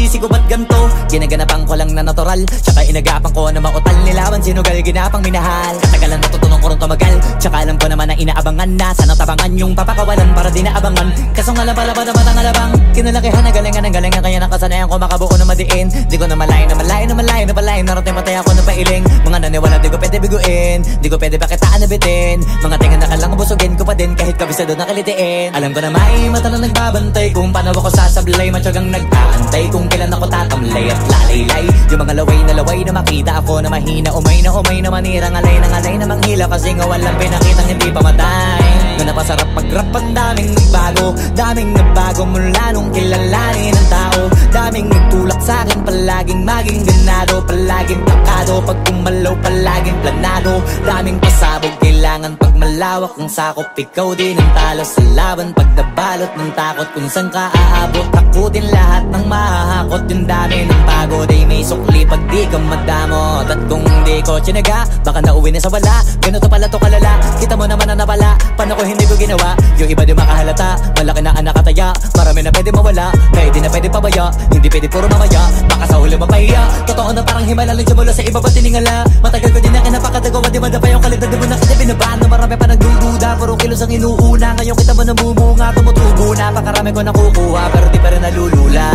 sinisisi ko ba't ganto? Ginaganapan ko lang na natural, tsaka inagapan ko na mautal. Nilaban sinugal, ginapang minahal. Katagalan natutunan ko rin tumagal, tsaka alam ko naman na inaabangan na. Sana tabangan yung papakawalan para di naabangan. Kaso nga lang pala ba naman ang alabang kinalakihan na galingan ng galingan, kaya nakasanayan ko makabuo na madiin. Di ko na malayo na malayo na malayo na palayo. Narating matay ako na pailing. Mga naniwala di ko pwede biguin, di ko pwede bakitaan na bitin. Mga tingan na kalang busugin ko pa din kahit kabisado na kalitiin. Alam ko na may mata na nagbabantay kung paano ako sasablay. Matyagang nag-aantay kung kailan ako tatamlay at lalaylay. Yung mga laway na makita ako na mahina. Umay na manirang alay na manghila. Kasi nga walang pinakitang hindi pa matay. Na napasarap mag-rap ang daming nagbago mula nung kilalanin ang tao. Daming nagtulak sa'kin, palaging maging ganado, palaging plakado. Pag kumalaw, palaging planado. Daming pasabog, kailangan pag malawak ang sakop. Ikaw din ang talo sa laban pag nabalot ng takot. Kung saan ka aabot, takutin lahat ng mahahakot. Yung dami ng pagod ay may sukli pag di ka madamot. At kung di ko tsinaga, baka nauwi na sa wala. Ganito pala to kalala, kita mo naman na napala. Paano ko hindi ko ginawa? Yung iba di makahalata, malaki na anak kataya. Marami na pwede mawala, kaya di na pwede pabaya. Hindi pwede puro mamaya, baka sa huli mapahiya. Totoo na parang himala lang simula sa iba ba tiningala. Matagal ko din na kinapakatagawa, di madapa yung kalidad. Di mo na kita binabaan na marami pa nagdududa. Puro kilos ang inuuna, ngayon kita mo namumunga. Tumutubo na, pakarami ko nakukuha, pero di pa rin nalulula.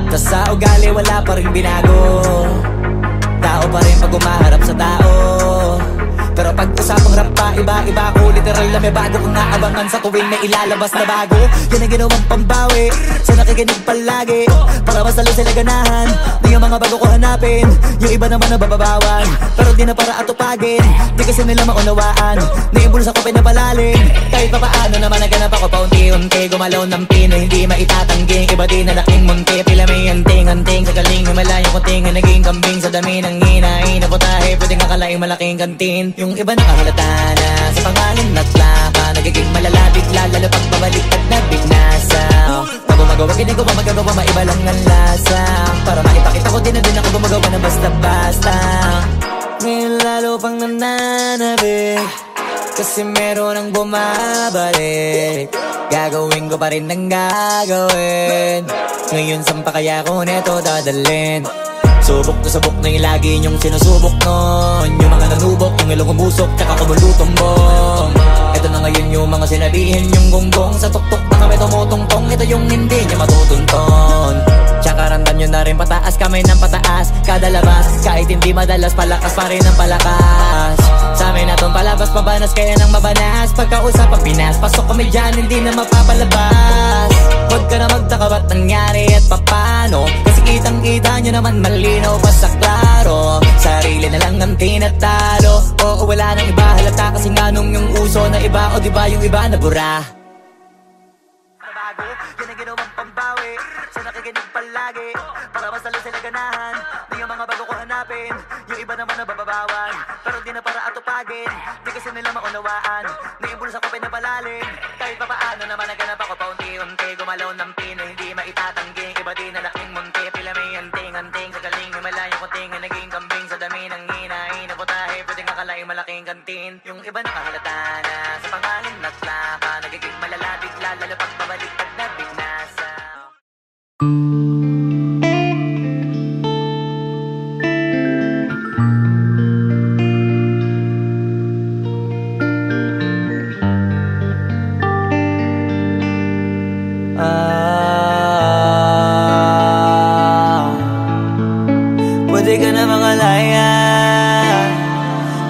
Tas sa ugali wala pa rin binago. Tao pa rin pag umaharap sa tao. Pero pag usapang rap pa, iba-iba ko. Literal na may bago kong naabangan sa tuwing may ilalabas na bago. Yan ang ginawang pambawi sa nakikinig palagi, para mas lalo sila ganahan. Di yung mga bago ko hanapin, yung iba naman nabababawan. Pero di na para atupagin, di kasi nila maunawaan. Naimbulsa ko pinapalalim, kahit pa paano naman naganap ako paunti-unti. Gumalaw ng pino, hindi maitatanggi. Iba di na laking munti, pila may anting-anting. Sa galing himalayang kunting, naging kambing sa dami ng hinahin. Naputahe, pwedeng akalaing malaking kantin. Yung iba nakahalata na sa pangalan at plaka. Nagiging malalapit lalo pag babalik at nabignasa. Pag gumagawa, ginagawa, magagawa, maiba lang ang lasa. Para maipakita ko din na din ako gumagawa na basta-basta. Ngayon lalo pang nananabik, kasi meron ang bumabalik. Gagawin ko pa rin ang gagawin. Ngayon saan pa kaya ko neto dadalhin? Subok na yung lagi niyong sinusubok nun. Yung mga nanubok, yung ilong umusok, tsaka kumulutumbong. Ito na ngayon yung mga sinabihin yung gonggong. Sa tuktok na kami tumutungtong, ito yung hindi niya matutunton. Tsaka ramdam nyo na rin pataas, kamay ng pataas. Kada labas, kahit hindi madalas, palakas pa rin ang palakas. Sa amin na tong palabas, pabanas kaya nang mabanas. Pagkausap ang Pinas, pasok kami dyan, hindi na mapapalabas. Huwag ka na magtaka ba't nangyari at papano, kasi kitang-kita nyo naman malinaw pa sa klaro. Sarili na lang ang tinatalo. Oo, wala nang iba halata, kasi nga nung yung uso na iba. O diba yung iba na bura? Nabago, yan ang ginawang pambawi sa nakikinig palagi, para mas lalo sila ganahan. Di yung mga bago ko hanapin, yung iba naman nabababawan. Pero di na para atupagin, di kasi nila maunawaan. Naimbulsa ko pinapalalim, kahit pa paano naman naganap ako paunti-unti. Gumalaw ng pino, hindi maitatanggi. Iba di na laking munti, pila may anting-anting. Sa galing himalayang kunting, naging kambing sa dami ng hinahin. Naputahe, pwedeng akalaing malaking kantin. Yung iba nakahalata na sa pangalan at plaka. Nagiging malalapit lalo pag babalik at nabignasa. Pwede ka na mangalaya,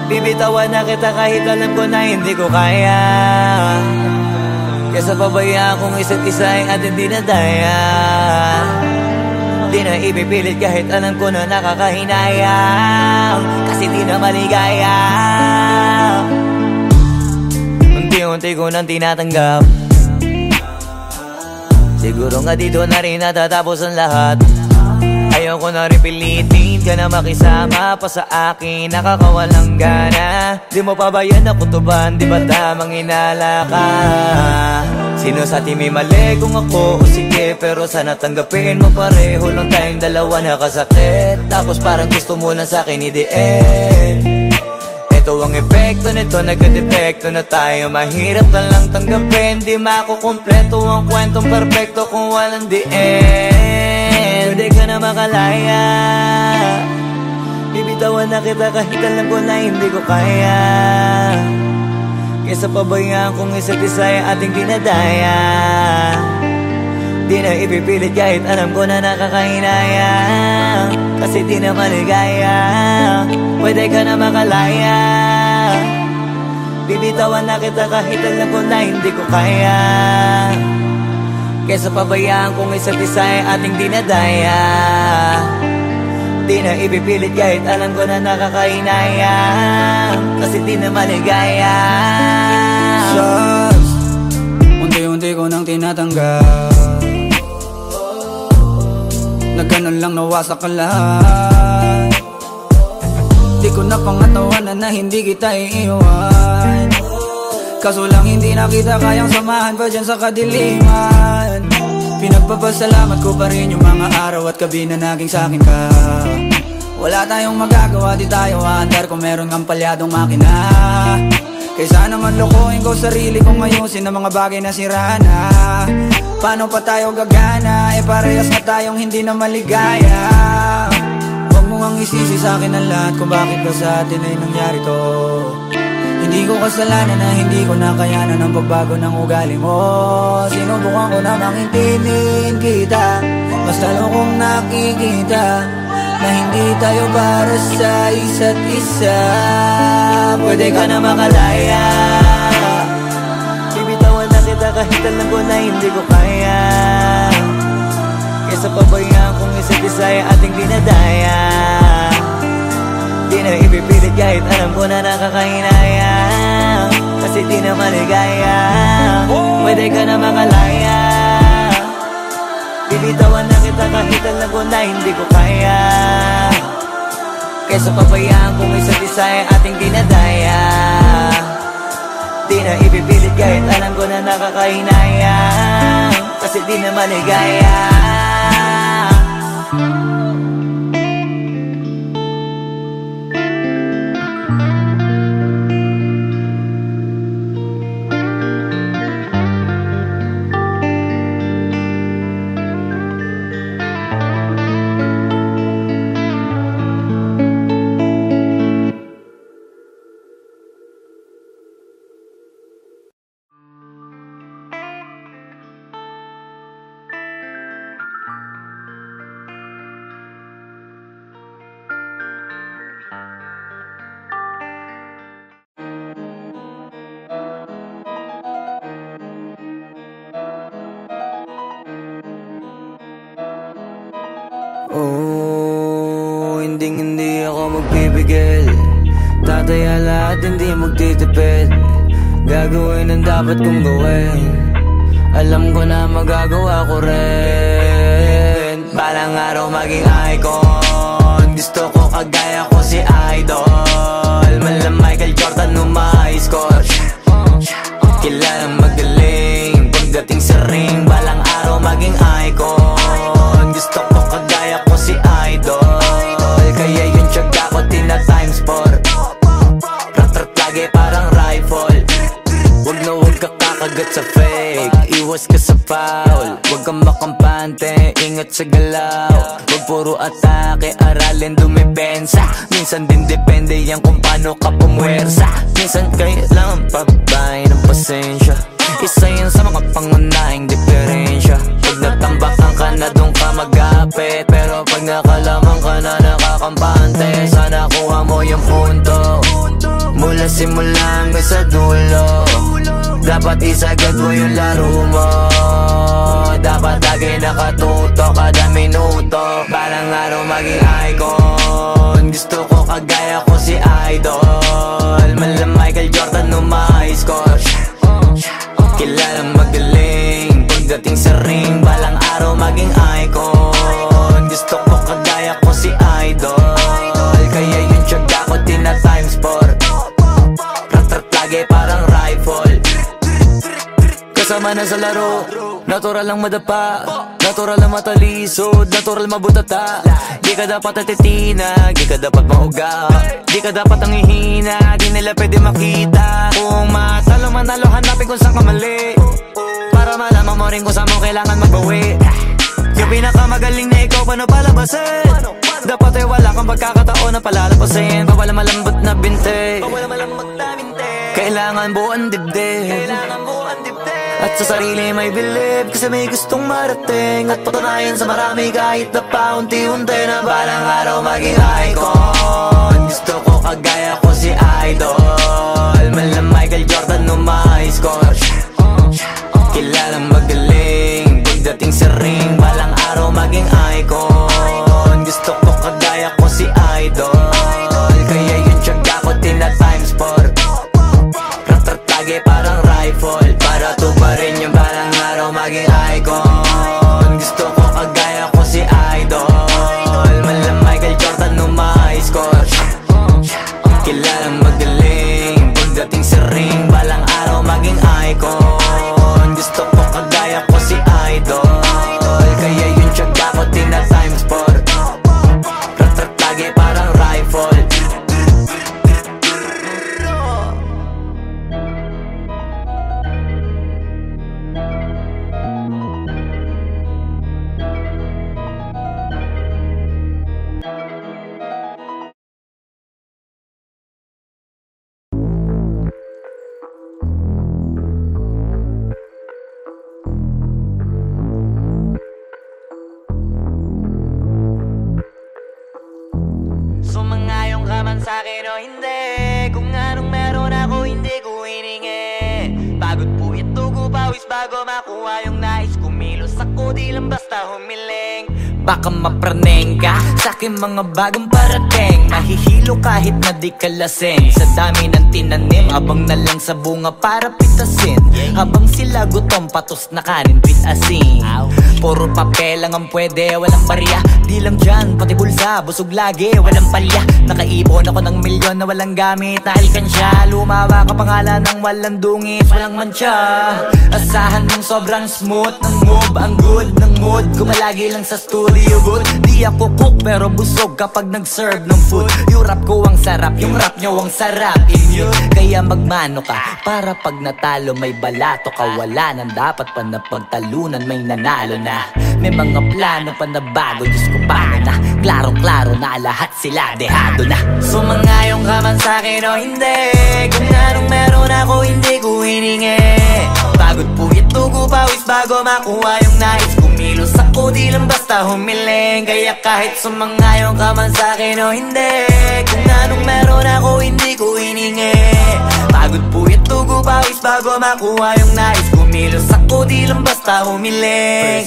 bibitawan na kita kahit alam ko na hindi ko kaya. Kesa pabayaan kong isa't isa ay atin di na daya. Di na ipipilit kahit alam ko na nakakahinayang, kasi di na maligaya. Unti-unti ko nang tinatanggap, siguro nga dito na rin natatapos ang lahat. Ayoko na rin pilitin ka na makisama pa sa akin, nakakawalang gana. Di mo pa ba yan nakutuban, di ba tamang inala ka? Sino sa atin may mali kung ako o sige, pero sana tanggapin mo pareho lang tayong dalawa nakasakit. Tapos parang gusto mo lang sa akin i-end. Ito ang epekto nito, nagka-depekto na tayo. Mahirap na lang tanggapin, di makukumpleto ang kwentong perfecto kung walang the end. na makalaya. Bibitawan na kita kahit alam ko na hindi ko kaya. Kesa pabayaan kung isa't isa ay ating dinadaya. Di na ipipilit kahit alam ko na nakakahinaya. Kasi di na maligaya. Pwede ka na makalaya. Bibitawan na kita kahit alam ko na hindi ko kaya. Kesa pabayaan kung isa't isa ay ating dinadaya. Di na ipipilit kahit alam ko na nakakahinaya. Kasi di na maligaya. Shots, unti-unti ko nang tinatanggal. Na ganun lang nawasak ka lahat. Di ko na pangatawanan na hindi kita iiwan. Kaso lang hindi na kita kayang samahan pa dyan sa kadiliman. Pinagpapasalamat ko pa rin yung mga araw at gabi na naging sa'kin ka. Wala tayong magagawa, di tayo aandar kung meron kang palyadong makina. Kaysa naman lokohin ko sarili kong ayusin ang mga bagay na sira na. Paano pa tayo gagana, eh parehas na tayong hindi na maligaya. Huwag mo ngang isisi sa'kin ang lahat kung bakit ba sa atin ay nangyari to. Hindi ko kasalanan na hindi ko nakayanan ang pagbago ng ugali mo. Sinubukan ko namang intindihin kita, mas lalo kong nakikita na hindi tayo para sa isa't isa. Pwede ka na makalaya. Bibitawan na kita kahit alam ko na hindi ko kaya. Kesa pabayaan kung isa't isa ay ating dinadaya. Di na ipipilit kahit alam ko na nakakahinaya. Kasi di na maligaya. Pwede ka na makalaya. Bibitawan na kita kahit alam ko na hindi ko kaya. Kesa pabayaan kung isa't isa ay ating dinadaya. Di na ipipilit kahit alam ko na nakakahinaya. Kasi di na maligaya. Oh, hindi ako magpipigil. Tataya lahat, hindi magtitipid. Gagawin ang dapat kong gawin. Alam ko na magagawa ko rin. Balang araw maging icon. Gusto ko kagaya ko si Idol. Mala Michael Jordan score. Kilalang magaling pagdating sa ring. Balang araw maging icon. Gusto ko kagaya ko si Idol. Kaya yung tiyaga ko tina-times 4. Rat-rat lagi parang rifle. Wag na wag ka kakagat sa fake. Iwas ka sa foul. Wag kang makampante, ingat sa galaw. Wag puro atake, aralin dumipensa. Minsan din depende yan kung paano ka pumwersa. Minsan kailangan pabay ng pasensya. Isa yan sa mga pangunahing diferensya. Pag natambakan ka na doon ka magapit. Pero pag nakalaman ka na nakakampante, sana kuha mo yung punto. Mula simula hanggang sa dulo. Dapat isagad mo yung laro mo. Dapat lagi nakatuto kada minuto. Balang araw maging icon. Gusto ko kagaya ko si Idol. Mala Michael Jordan score. Kilalang magaling pagdating sa ring. Balang araw maging icon. Gusto ko kagaya ko si Idol. Kaya yung tiyaga ko tina-times 4. Rat-rat lagi parang rifle. Kasama na sa laro. Natural lang madapa. Natural lang matalisod. Natural mabutata. Di ka dapat atitina. Di ka dapat mauga. Di ka dapat ang ihina. Di nila pwede makita. Kung matalo manalo hanapin kung saan ka mali. Para malaman mo rin kung saan mo kailangan magbawi. Yung pinakamagaling na ikaw paano palabasin? Dapat ay wala kang pagkakataon na palalapasin. Bawal malambot na binte, kailangan buuan dibdib. At sa sarili may believe, kasi may gustong marating. At patunayan sa marami kahit na paunti-unti na balang araw maging icon. Gusto ko kagaya ko si Idol, mala Michael Jordan no may score. Kilalang magaling, pagdating sa ring, balang araw maging icon. Gusto ko kagaya ko si Idol, kaya yung tiyaga ko tina times 4. Ratratage parang rifle, para tuparin yung balang araw maging icon. Gusto ko kagaya ko si Idol, mala Michael Jordan no may score. Kilalang magaling, pagdating sa ring, balang araw maging icon. Gusto ko kagaya ko si Idol, kaya yung tiyaga ko tina times 4. Ratratage parang rifle. Sumangayong ka man sa'kin o hindi, kung anong meron ako hindi ko hiningi. Pagod po ito ko pawis bago makuha yung nais. Kumilos ako di lang basta humiling. Baka mapraneng ka sa'kin mga bagong parating. Mahihilo kahit na di ka lasing. Sa dami ng tinanim, abang na lang sa bunga para pitasin. Habang sila gutom, patos na kanin with asin. Puro papel lang ang pwede, walang barya. Di lang dyan, pati bulsa, busog lagi, walang palya. Nakaipon ako ng milyon na walang gamit na alkansya. Lumawa ka pangalan ng walang dungis, walang mancha. Asahan ng sobrang smooth ng move, ang good ng mood. Kumalagi lang sa studio booth. Di ako cook pero busog kapag nag-serve ng food. Yung rap ko ang sarap, yung rap nyo ang sarap. Immune, kaya magmano ka para pag natalo may balato ka. Wala nang dapat pa na pagtalunan, may nanalo na. May mga plano pa na bago, Diyos ko paano na. Klarong-klaro na lahat sila dehado na. Sumangayong ka man sa'kin o hindi, kung anong meron ako hindi ko hiningi. Pagod po ito ko pawis bago makuha yung nais. Kumilos ako di lang basta humiling. Kaya kahit sumangayong ka man sa'kin o hindi, kung anong meron ako hindi ko hiningi. Pagod po ito ko pawis bago makuha yung nais. Kumilos ako di lang basta humiling.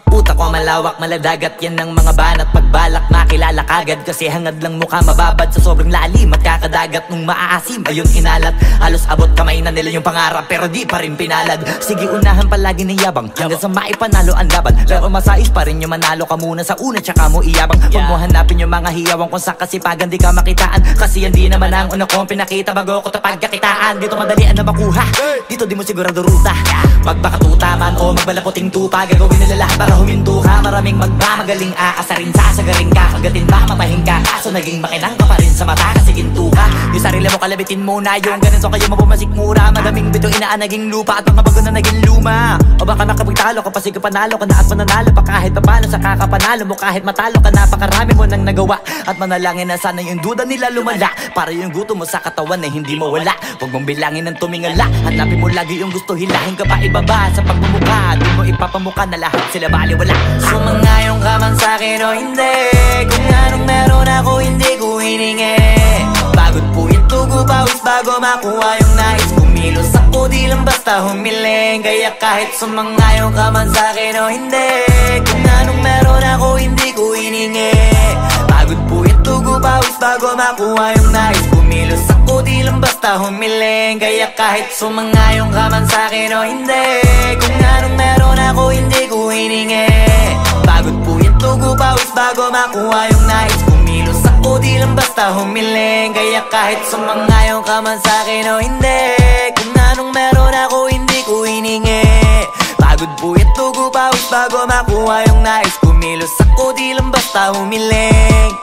Utak ko malawak, maladagat, yan ang mga banat. Pagbalak makilala kagad, kasi hangad lang mukha mababad sa sobrang lalim. At kakadagat nung maaasim, ayun inalat. Halos abot kamay na nila yung pangarap, pero di pa rin pinalad. Sige unahan palagi ng yabang, hanggang sa maipanalo ang laban. Pero masais pa rin yung manalo ka muna sa una, tsaka mo iyabang. Huwag mo hanapin yung mga hiyawang kung sa kasipagan di ka makitaan. Kasi yan di naman ang una kong pinakita bago ko tapagkakitaan. Dito madalian na makuha, dito di mo sigurado ruta. Magpakatuta man o magbalakoting tupa, gagawin nila lahat para huminto ka. Maraming magmamagaling aasarin, sasagaring ka, kagatin ba mapahing ka. Kaso naging makinang ka pa rin sa mata kasi ginto ka. Yung sarili mo kalabitin muna, yung ganito kayo mapumasik mura. Madaming bito inaan naging lupa at mga bago na naging luma. O baka makapagtalo ka pa sige panalo ka na at mananalo pa kahit papano sa kakapanalo mo. Kahit matalo ka napakarami mo nang nagawa. At manalangin na sana yung duda nila lumala, para yung gutom mo sa katawan na hindi mawala. Huwag mong bilangin ng tumingala, hanapin mo lagi yung gusto, hilahin ka pa ibaba sa pagmumukha. Di mo ipapamuka na lahat sila baliwala. Sumangayong ka man sa'kin o hindi, kung anong meron ako hindi ko hiningi. Pagod po ito ko pawis bago makuha yung nais. Kumilos ako di lang basta humiling. Kaya kahit sumangayong ka man sa'kin o hindi, kung anong meron ako hindi ko hiningi. Pagod po ito ko pawis bago makuha yung nais. Kumilos ako di lang basta humiling. Kaya kahit sumangayong ka man sa'kin o hindi, kung anong meron ako hindi ko hiningi. Pagod po ito ko pawis bago makuha yung nais. Kumilos ako di lang basta humiling. Kaya kahit sumangayong ka man sa'kin o hindi, kung anong meron ako hindi ko hiningi. Pagod po ito ko pawis bago makuha yung nais. Kumilos ako di lang basta humiling.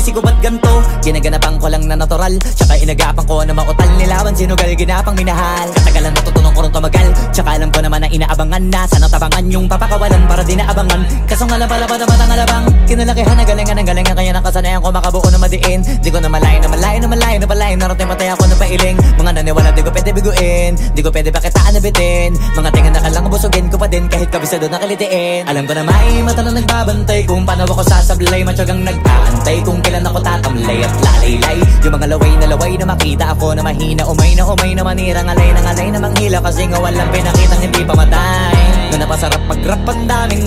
isip ko ba't ganto? Ginaganapan ko lang na natural, tsaka inagapan ko na mautal. Nilawan sinugal, ginapang minahal. Katagalan natutunan ko rin tumagal, tsaka alam ko naman na inaabangan na. Sana tabangan yung papakawalan para di naabangan. Kaso nga lang pala ba naman ang alabang kinalakihan na galingan ng galingan, kaya nakasanayan ko makabuo na madiin. Di ko na malayo na malayo na malayo na malayo. Narating patay ako ng pailing. Mga naniwala di ko pwede biguin, di ko pwede pakitaan na bitin. Mga tinga na kalang busugin ko pa din kahit kabisado na kalitiin. Alam ko na may mata na nagbabantay kung paano ako sasablay. Matyagang nag-aantay kung kailan ako tatamlay at lalaylay. Yung mga laway na makita ako na mahina. Umay na manirang alay na manghila. Kasi nga walang pinakitang hindi pamatay. Na napasarap pag-rap ang daming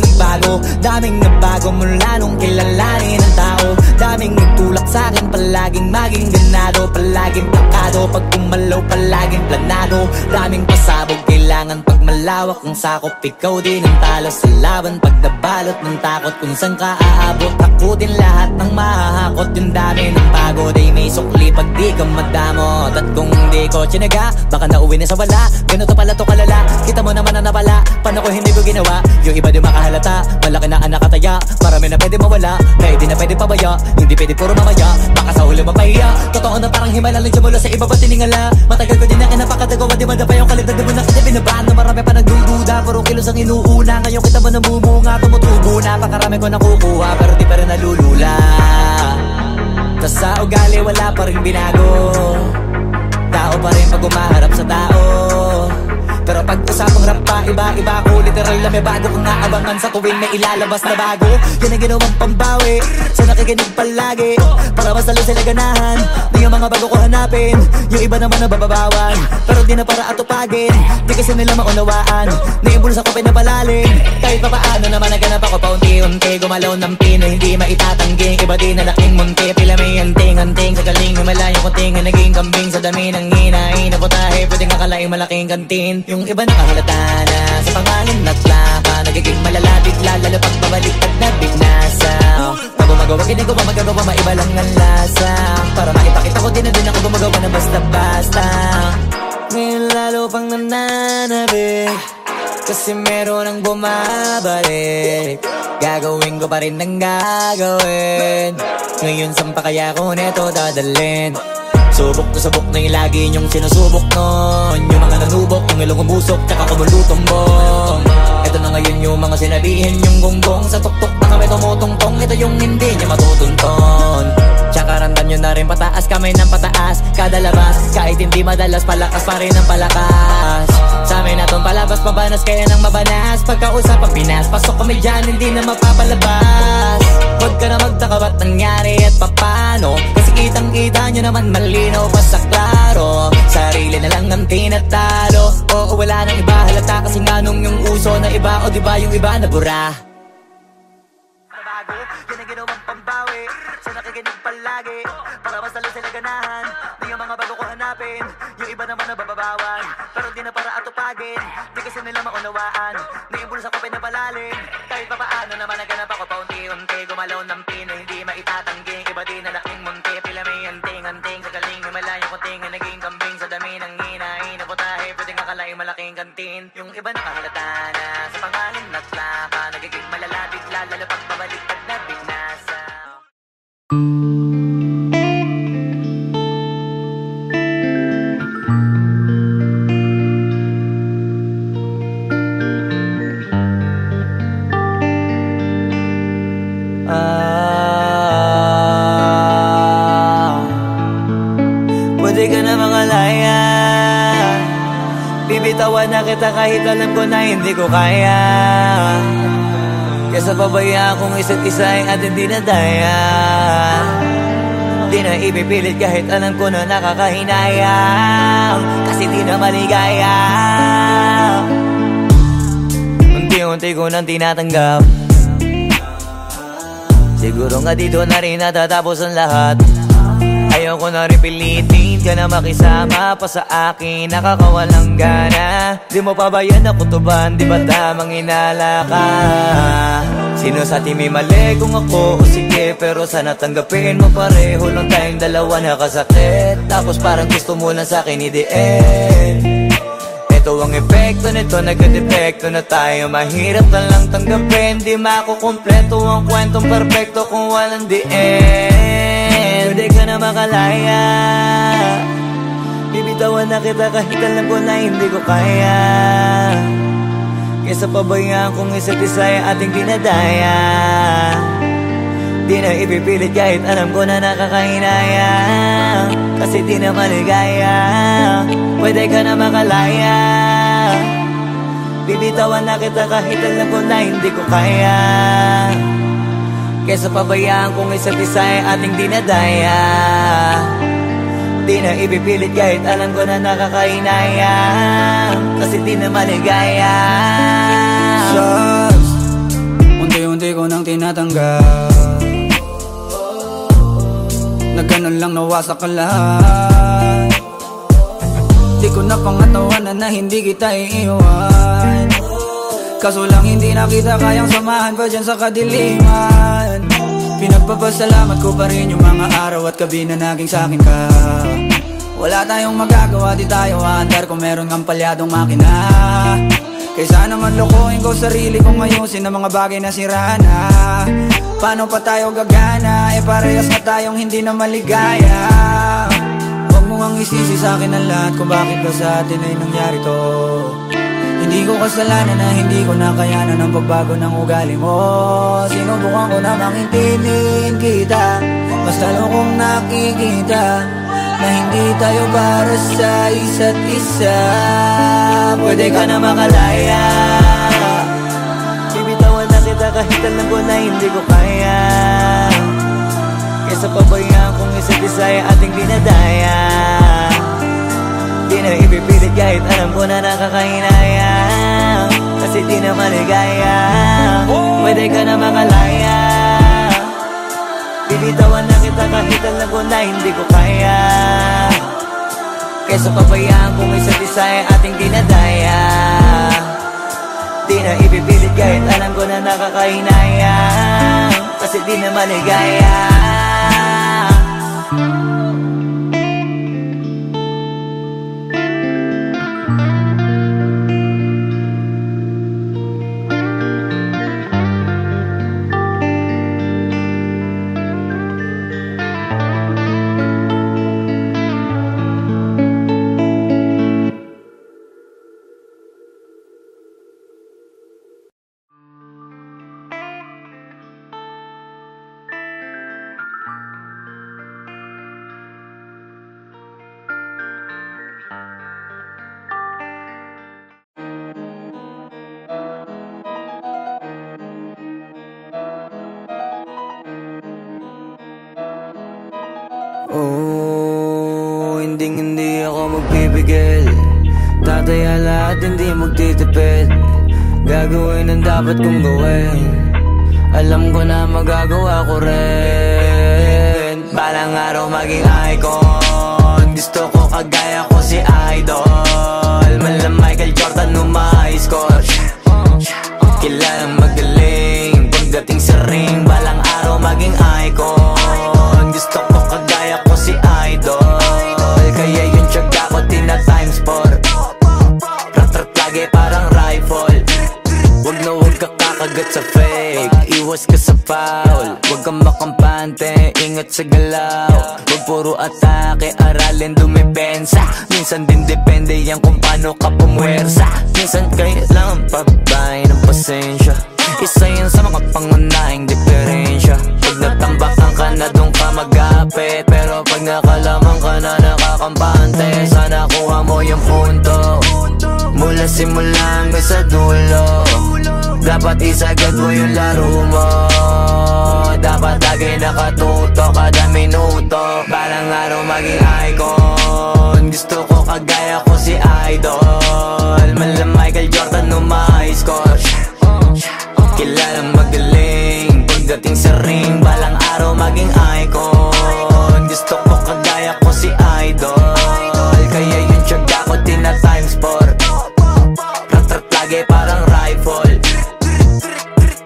nagbago mula nung kilalanin ang tao. Daming nagtulak sa'kin, palaging maging ganado, palaging plakado. Pag kumalaw, palaging planado. Daming pasabog, kailangan pag malawak ang sakop. Ikaw din ang talo sa laban, pag nabalot ng takot. Kung saan ka aabot, takutin lahat ng mahahakot. Yung dami ng pagod ay may sukli pag di ka madamot. At kung hindi ko tsinaga, baka nauwi na sa wala. Ganito pala to kalala, kita mo naman na napala. Paano ko hindi ko ginawa, yung iba di makahalata. Malaki na anak kataya, marami na pwede mawala. Kaya di na pwede pabaya, hindi pwede puro mamaya. Baka sa huli mapahiya, totoo na parang himala lang mula sa iba ba tiningala. Matagal ko din na kinapakatagawa, di madapa yung kalidad. Di mo na kita binabahan na marami pa nagdududa. Puro kilos ang inuuna, ngayon kita mo namumunga. Tumutubo na, pakarami ko nakukuha, pero di pa rin nalulula. Tas sa ugali wala pa rin binago, tao pa rin pag umaharap sa tao. Pero pag usapang rap pa, iba ko. Literal na may bago kong naabangan sa tuwing may ilalabas na bago. Yan ang ginawang pambawi sa nakikinig palagi, para mas lalo sila ganahan. Di yung mga bago ko hanapin, yung iba naman nababawan. Pero di na para atupagin, di kasi nila maunawaan. Naimbulsa ko pinapalalim, kahit pa paano naman naganap ako paunti-unti. Gumalaw ng pino, hindi maitatanggi. Iba din na laking munti, pila may anting-anting. Sa galing humalayong kunting, naging kambing sa dami ng hinahin. Naputahe, pwedeng akalaing malaking kantin. Yung iba nakahalata na sa pangalan at laka, nagiging malala bigla, lalo pag babalik at nabignasa. Pag gumagawa, ginagawa, magagawa, maiba lang ang lasa. Para maipakita ko din na din ako gumagawa na basta-basta. Ngayon lalo pang nananabik, kasi meron ang bumabalik. Gagawin ko pa rin ang gagawin. Ngayon saan pa kaya ko neto dadalhin? Subok to subok na yung lagi niyong sinusubok nun. Yung mga nanubok, yung ilong umusok, tsaka kumulutong bong. Ito na ngayon yung mga sinabihin yung gonggong. Sa tuktok na kami tumutungtong, ito yung hindi niya matutunton. Tsaka ramdam nyo na rin pataas, kamay ng pataas. Kada labas, kahit hindi madalas, palakas pa rin ang palakas. Sa amin na tong palabas, mabanas kaya nang mabanas. Pagkausap ang Pinas, pasok kami dyan, hindi na mapapalabas. Huwag ka na magtaka ba't nangyari at papano, kasi kitang-kita nyo naman malinaw pa sa klaro. Sarili na lang ang tinatalo, oo wala nang iba halata. Kasi nga nung yung uso na iba, o diba yung iba na bura. Nabago, yan ang ginawang pambawi sa nakikinig palagi, para mas lalo sila ganahan. Di yung mga bago ko hanapin, yung iba naman nababawan. Pero di na para atupagin, di kasi nila maunawaan. Naimbulsa ko pinapalalim, kahit pa paano naman naganap ako paunti-unti. Gumalaw ng pino, hindi maitatanggi. Iba din na laking munti, pila may anting-anting. Sa galing humalayong kunting, naging kambing sa dami ng hinahin. Naputahe, pwedeng akalaing malaking kantin. Yung iba nakahalata na sa pangalan at laka, nagiging malala bigla, lalo pag babalik at nabignasa. Pwede ka na mangalaya, bibitawan na kita kahit alam ko na hindi ko kaya. Kesa pabaya akong isa't isa at hindi na daya. Di na ipipilit kahit alam ko na nakakahinayang, kasi di na maligaya. Unti-unti ko nang tinatanggap, siguro nga dito na rin natatapos ang lahat. Ayoko na rin pilitin ka na makisama pa sa akin, nakakawalang gana. Di mo pa ba yan nakutuban, di ba tamang inala ka? Sino sa atin may mali kung ako o sige, pero sana tanggapin mo pareho lang tayong dalawa nakasakit. Tapos parang gusto mo lang sa akin i-end. Ito ang epekto nito, nagka-depekto na tayo. Mahirap na lang tanggapin, di makukumpleto ang kwentong perfecto kung walang the end. pwede ka na makalaya. Bibitawan na kita kahit alam ko na hindi ko kaya. Kesa pabayaan kung isa't isa ay ating dinadaya. Di na ipipilit kahit alam ko na nakakahinaya. Kasi di na maligaya. Pwede ka na makalaya. Bibitawan na kita kahit alam ko na hindi ko kaya. Kesa pabayaan kung isa't isa ay ating dinadaya. Di na ipipilit kahit alam ko na nakakahinaya. Kasi di na maligaya. Shots, unti-unti ko nang tinatanggap. Na ganun lang nawasak ka lahat. Di ko na pangatawanan na hindi kita iiwan. Kaso lang hindi na kita kayang samahan pa dyan sa kadiliman. Pinagpapasalamat ko pa rin yung mga araw at gabi na naging sa'kin ka. Wala tayong magagawa, di tayo aandar kung meron kang palyadong makina. Kaysa naman lokohin ko sarili kong ayusin ang mga bagay na sira na. Paano pa tayo gagana, parehas na tayong hindi na maligaya. Huwag mo ngang isisi sa'kin ang lahat kung bakit ba sa atin ay nangyari to. Hindi ko kasalanan na hindi ko nakayanan ang pagbago ng ugali mo. Sinubukan ko namang intindihin kita, basta lang kong nakikita na hindi tayo para sa isa't isa. Pwede ka na makalaya. Bibitawan na kita kahit alam ko na hindi ko kaya. Kesa pabayaan kung isa't isa ay ating dinadaya. Di na ipipilit kahit alam ko na nakakahinaya. Kasi di na maligaya. Pwede ka na makalaya. Bibitawan na kita kahit alam ko na hindi ko kaya. Kesa pabayaan kung isa't isa ay ating dinadaya. Di na ipipilit kahit alam ko na nakakahinaya. Kasi di na maligaya. Oh, hindi ako magpipigil. Tataya lahat, hindi magtitipid. Gagawin ang dapat kong gawin. Alam ko na magagawa ko rin. Balang araw maging icon. Gusto ko kagaya ko si Idol. Mala Michael Jordan score. Kilalang magaling pagdating sa ring. Balang araw maging icon. Gusto ko kagaya ko si Idol. Kaya yung tiyaga ko tina times 4. Rat-rat lagi parang rifle. Wag na wag ka kakagat sa fake. Iwas ka sa foul. Wag kang makampante, ingat sa galaw. Wag puro atake, aralin dumipensa. Minsan din depende yan kung paano ka pumwersa. Minsan kailangan pabay ng pasensya. Isa yan sa mga pangunahing diferensya. Pag natambakan ka na doon ka mag-apit. Pero pag nakalaman ka na nakakampante, sana kuha mo yung punto. Mula simula hanggang sa dulo. Dapat isagad mo yung laro mo. Dapat lagi nakatuto kada minuto. Balang araw maging icon. Gusto ko kagaya ko si Idol. Mala Michael Jordan score. Kilalang magaling pagdating sa ring. Balang araw maging icon. Gusto ko kagaya ko si Idol. Kaya yung tiyaga ko tina times 4. Rat-rat lagi parang rifle.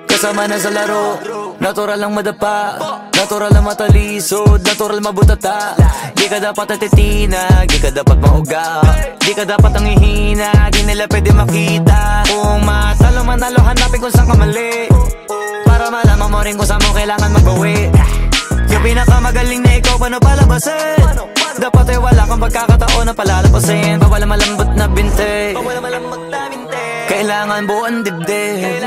Kasama na sa laro, natural lang madapa, natural lang matalisod, natural mabutata. Di ka dapat natitinag, di ka dapat mauga, di ka dapat ang ihina, di nila pwede makita. Kung matalo manalo, hanapin kung saan ka mali, para malaman mo rin kung saan mo kailangan magbawi. Yung pinakamagaling na ikaw paano palabasin? Dapat ay wala kang pagkakataon na palalapasin. Bawal malambot na binte, kailangan buuan dibdib.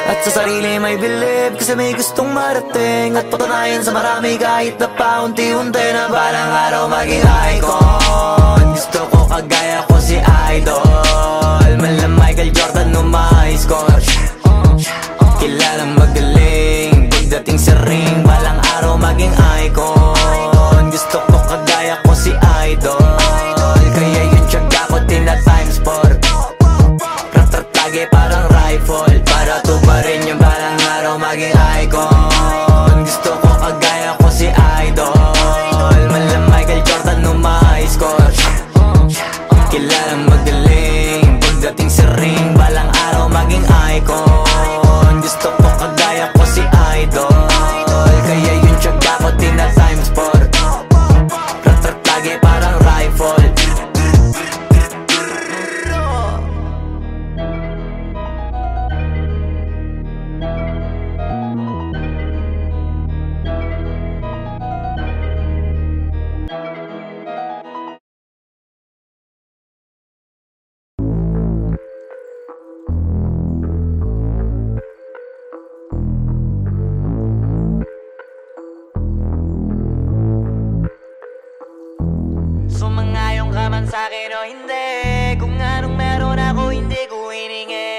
At sa sarili may believe, kasi may gustong marating. At patunayan sa marami kahit na paunti-unti na balang araw maging icon. Gusto ko kagaya ko si Idol, mala Michael Jordan no my score. Kilalang magaling pagdating sa ring, balang araw maging icon. Gusto ko kagaya ko si Idol, kaya yung tiyaga ko tina times 4. Rat-rat lagi parang rifle, para tuparin yung balang araw maging icon. Gusto ko kagaya ko si Idol, mala Michael Jordan no my score. Kilalang magaling pagdating sa ring, balang araw maging icon. Gusto ko kagaya ko si Idol, kaya yung tiyaga ko tina times 4. Rat-rat lagi parang rifle. Sumangayong ka man sa'kin o hindi, kung anong meron ako hindi ko hiningi.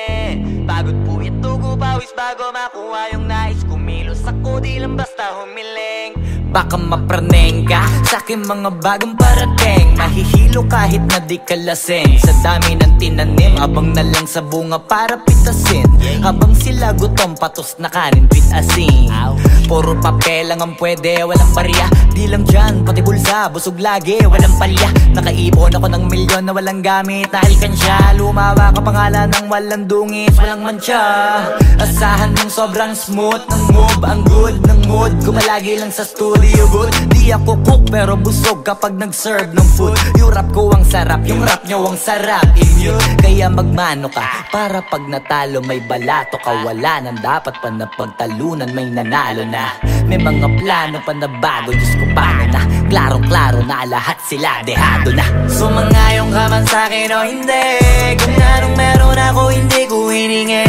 Pagod po ito ko pawis bago makuha yung nais. Kumilos ako di lang basta humiling. Baka mapraneng ka sa'kin mga bagong parating. Mahihilo kahit na di ka lasing. Sa dami ng tinanim, abang na lang sa bunga para pitasin. Habang sila gutom, patos na kanin pitasin. Puro papel lang ang pwede, walang barya. Di lang dyan, pati bulsa, busog lagi, walang palya. Nakaipon ako ng milyon na walang gamit na alkansya. Lumawa ka pangalan ng walang dungis, walang mancha. Asahan mong sobrang smooth ng move, ang good ng mood. Kumalagi lang sa studio booth. Di ako cook pero busog kapag nag-serve ng food. Yung rap ko ang sarap, yung rap nyo ang sarap. Immune, kaya magmano ka para pag natalo may balato ka. Wala nang dapat pa na pagtalunan, may nanalo na. May mga plano pa na bago, Diyos ko paano na. Klarong-klaro na lahat sila dehado na. Sumangayong ka man sa'kin o hindi, kung anong meron ako hindi ko hiningi.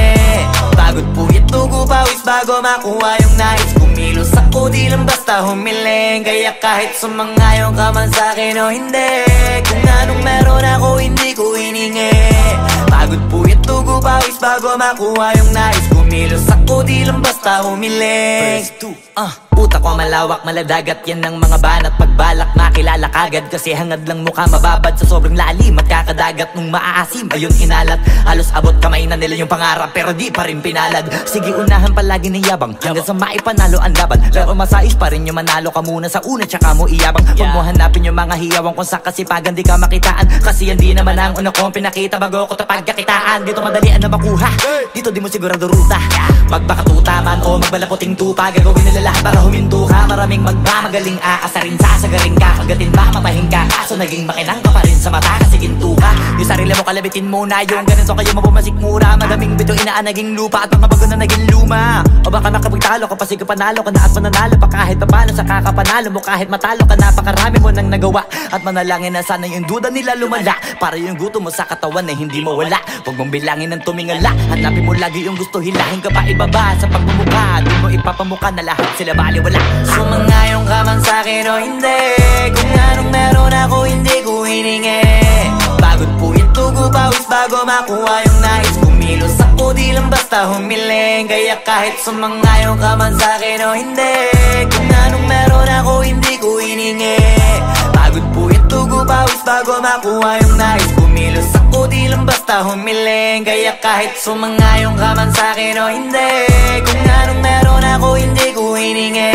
Pagod po ito ko pawis bago makuha yung nais. Kumilos ako di lang basta humiling. Kaya kahit sumangayong ka man sa'kin o hindi, kung anong meron ako hindi ko hiningi. Pagod po ito ko pawis bago makuha yung nais. Kumilos ako di lang basta humiling. Utak ko malawak, maladagat yan ng mga banat. Pagbalak makilala kagad, kasi hangad lang mukha mababad sa sobrang lalim. Magkakadagat nung maaasim, ayun inalat. Halos abot kamay na nila yung pangarap, pero di pa rin pinalad. Sige unahan palagi ng yabang, hanggang sa maipanalo ang laban. Pero masais pa rin yung manalo ka muna sa una, tsaka mo iyabang. Huwag mo hanapin yung mga hiyawang kung sa kasipagan di ka makitaan. Kasi yan di naman ang una kong pinakita bago ko tapagkakitaan. Dito madalian na makuha, dito di mo sigurado ruta. Magbakatuta man o magbalaputing tupa, gagawin nila lahat para huminto ka. Maraming magmamagaling aasarin, sasagaring ka. Kagatin ba mamahing ka, kaso naging makinang ka pa rin sa mata kasi ginto ka. Yung sarili mo kalabitin muna, yung ganito kayo mapumasik mura. Madaming bito inaan naging lupa at mga bago na naging luma. O baka makapagtalo ka pa, sige panalo ka na at mananalo pa kahit papalo. Sa kakapanalo mo kahit matalo ka, napakarami mo nang nagawa. At manalangin na sana yung duda nila lumala, para yung gutom mo sa katawan na hindi mo wala. Huwag mong bilangin ng tumingala, hanapin mo lagi yung gusto, hilahin ka pa ibaba. Sa pagmumukha, doon mo ipapamuka na lahat sila baliwala. Sumangayong ka man sa'kin o hindi, kung anong meron ako hindi ko hiningi. Pagod po ito ko pawis bago makuha yung nais. Kumilos ako di lang basta humiling. Kaya kahit sumangayong ka man sa'kin o hindi, kung anong meron ako hindi ko hiningi. Pagod po ito ko pawis bago makuha yung nais. Kumilos ako di lang basta humiling. Kaya kahit sumangayong ka man sa'kin o hindi, kung anong meron ako hindi ko hiningi.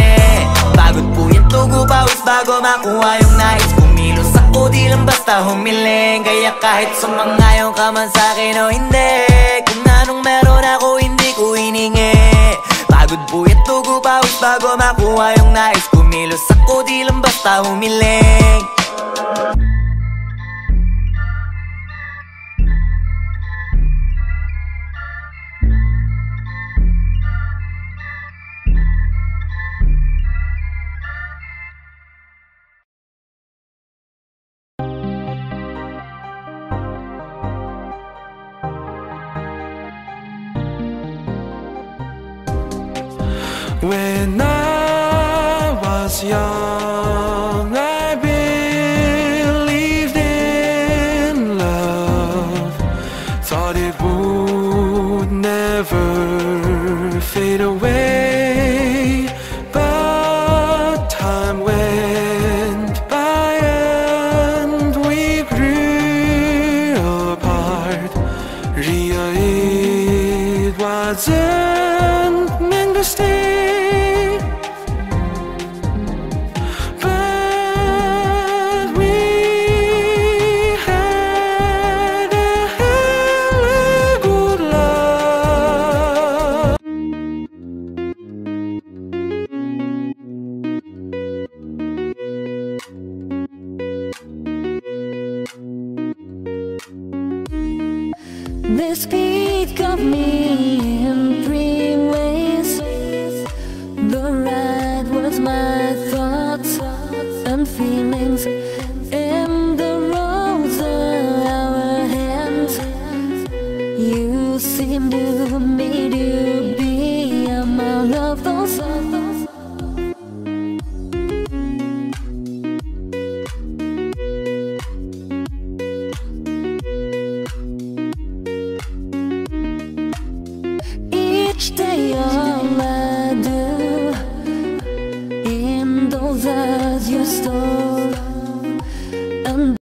Pagod po ito ko pawis bago makuha yung nais. Kumilos ako di lang basta humiling. Kaya kahit sumangayong ka man sa'kin o hindi, kung anong meron ako hindi ko hiningi. Pagod po ito ko pawis bago makuha yung nais. Kumilos ako di lang basta humiling. When I was young, I believed in love, thought it would never fade away. But time went by and we grew apart. Ria, it wasn't meant to stay. They speak of me in three ways. The right was my thoughts and feelings, and the roads are our hands. You seem to me to be among of those. Each day all I do in those eyes you stole, and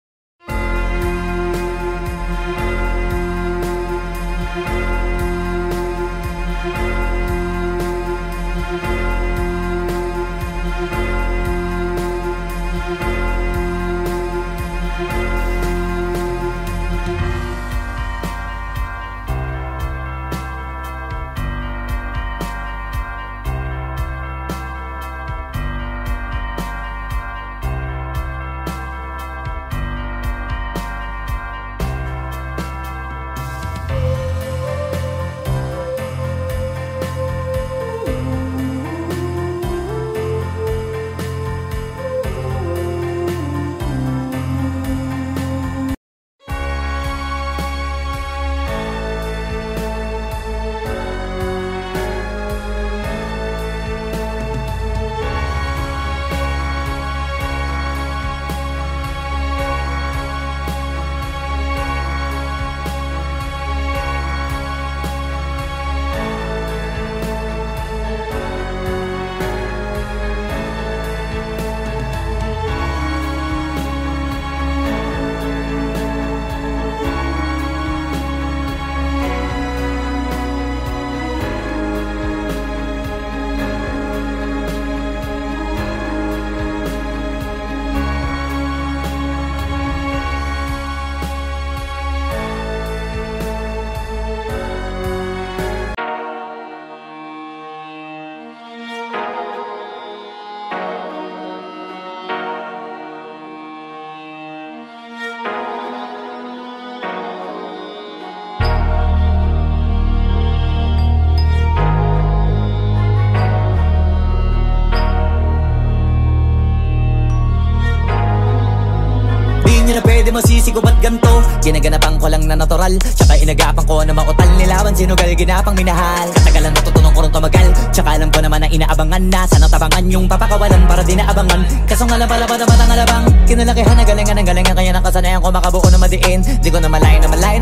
pwede masisigo ba't ganto? Ginaganapan ko lang na natural, tsaka inagapan ko na mautal nilaban sinugal ginapang minahal. Katagalan natutunan ko rin tumagal, tsaka alam ko naman na inaabangan na sana tabangan yung papakawalan para di naabangan. Kaso nga lang pala ba naman ang alabang kinalakihan na galingan ng galingan, kaya nakasanayan ko makabuo na madiin. Di ko na malayo na malayo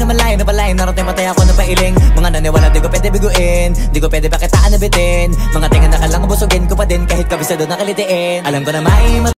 narating matay ako na pailing. Mga naniwala di ko pwede biguin, di ko pwede pakitaan na bitin. Mga tingan na kalang busugin ko pa din kahit kabisado na kalitiin. Alam ko na may